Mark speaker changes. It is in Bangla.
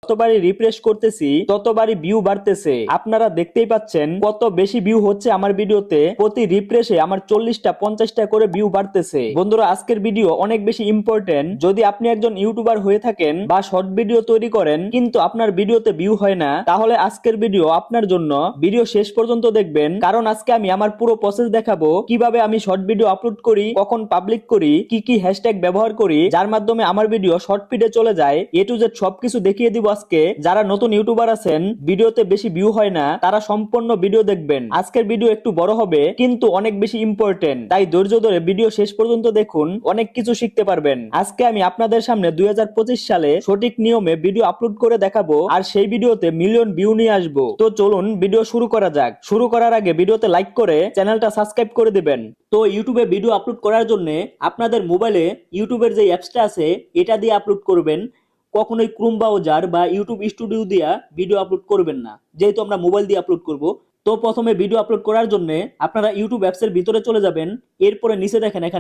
Speaker 1: যতবারই রিফ্রেশ করতেছি ততবারই ভিউ বাড়তেছে। আপনারা দেখতেই পাচ্ছেন কত বেশি ভিউ হচ্ছে আমার ভিডিওতে। প্রতি রিফ্রেশে আমার 40টা 50টা করে ভিউ বাড়তেছে। বন্ধুরা, আজকের ভিডিও অনেক বেশি ইম্পর্টেন্ট। যদি আপনি একজন ইউটিউবার হয়ে থাকেন বা শর্ট ভিডিও তৈরি করেন কিন্তু আপনার ভিডিওতে ভিউ হয় না, তাহলে আজকের ভিডিও আপনার জন্য। ভিডিও শেষ পর্যন্ত দেখবেন, কারণ আজকে আমি আমার পুরো প্রসেস দেখাবো কিভাবে আমি শর্ট ভিডিও আপলোড করি, কখন পাবলিক করি, কি কি হ্যাশট্যাগ ব্যবহার করি যার মাধ্যমে আমার ভিডিও শর্ট ফিডে চলে যায়। এ টু জেড সবকিছু দেখিয়ে দিব আজকে। যারা নতুন ইউটিউবার আছেন, ভিডিওতে বেশি ভিউ হয় না, তারা সম্পূর্ণ ভিডিও দেখবেন। আজকের ভিডিও একটু বড় হবে কিন্তু অনেক বেশি ইম্পর্টেন্ট, তাই ধৈর্য ধরে ভিডিও শেষ পর্যন্ত দেখুন, অনেক কিছু শিখতে পারবেন। আজকে আমি আপনাদের সামনে 2025 সালে সঠিক নিয়মে ভিডিও আপলোড করে দেখাবো, আর সেই ভিডিওতে মিলিয়ন ভিউ নিয়ে আসবো। তো চলুন ভিডিও শুরু করা যাক। শুরু করার আগে ভিডিওতে লাইক করে চ্যানেলটা সাবস্ক্রাইব করে দিবেন। তো ইউটিউবে ভিডিও আপলোড করার জন্য আপনাদের মোবাইলে ইউটিউবের যে অ্যাপসটা আছে এটা দিয়ে আপলোড করবেন। কখনোই ক্রোম ব্রাউজার বা ইউটিউব স্টুডিও দিয়ে ভিডিও আপলোড করবেন না, যেহেতু আমরা মোবাইল দিয়ে আপলোড করব। তো প্রথমে ভিডিও আপলোড করার জন্য আপনারা ইউটিউব অ্যাপসের ভিতরে চলে যাবেন। এরপরে নিচে দেখেন এখানে